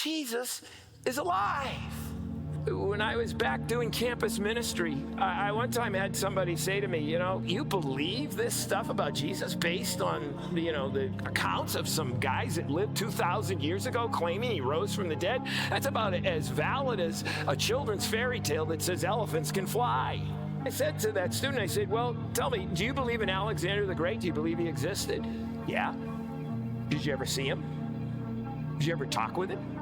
Jesus is alive. When I was back doing campus ministry, I one time had somebody say to me, you believe this stuff about Jesus based on, the accounts of some guys that lived 2,000 years ago claiming he rose from the dead? That's about as valid as a children's fairy tale that says elephants can fly. I said to that student, I said, well, tell me, do you believe in Alexander the Great? Do you believe he existed? Yeah. Did you ever see him? Did you ever talk with him?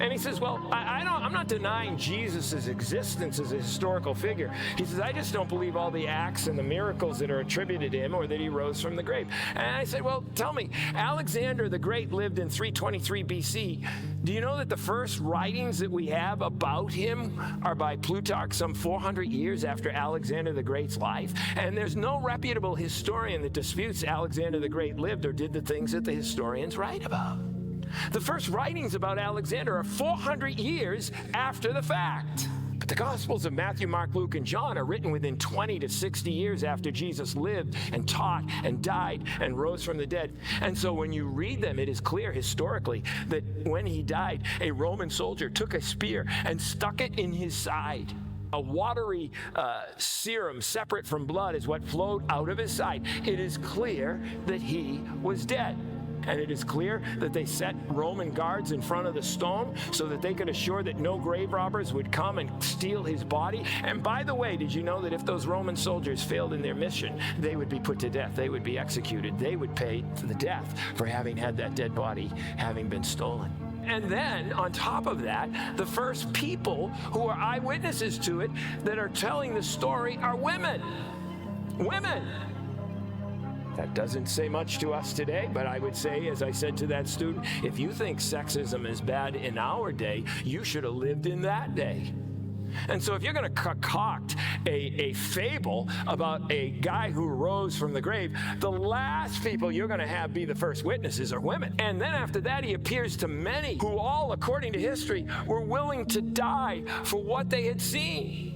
And he says, well, I'm not denying Jesus' existence as a historical figure. He says, I just don't believe all the acts and the miracles that are attributed to him or that he rose from the grave. And I said, well, tell me, Alexander the Great lived in 323 BC. Do you know that the first writings that we have about him are by Plutarch some 400 years after Alexander the Great's life? And there's no reputable historian that disputes Alexander the Great lived or did the things that the historians write about. The first writings about Alexander are 400 years after the fact. But the Gospels of Matthew, Mark, Luke, and John are written within 20 to 60 years after Jesus lived and taught and died and rose from the dead. And so when you read them, it is clear historically that when he died, a Roman soldier took a spear and stuck it in his side. A watery serum separate from blood is what flowed out of his side. It is clear that he was dead. And it is clear that they set Roman guards in front of the stone so that they could assure that no grave robbers would come and steal his body. And by the way, did you know that if those Roman soldiers failed in their mission, they would be put to death? They would be executed. They would pay for the death for having had that dead body having been stolen. And then, on top of that, the first people who are eyewitnesses to it that are telling the story are women. Women. That doesn't say much to us today, but I would say, as I said to that student, if you think sexism is bad in our day, you should have lived in that day. And so if you're going to concoct a fable about a guy who rose from the grave, the last people you're going to have be the first witnesses are women. And then after that, he appears to many who all, according to history, were willing to die for what they had seen.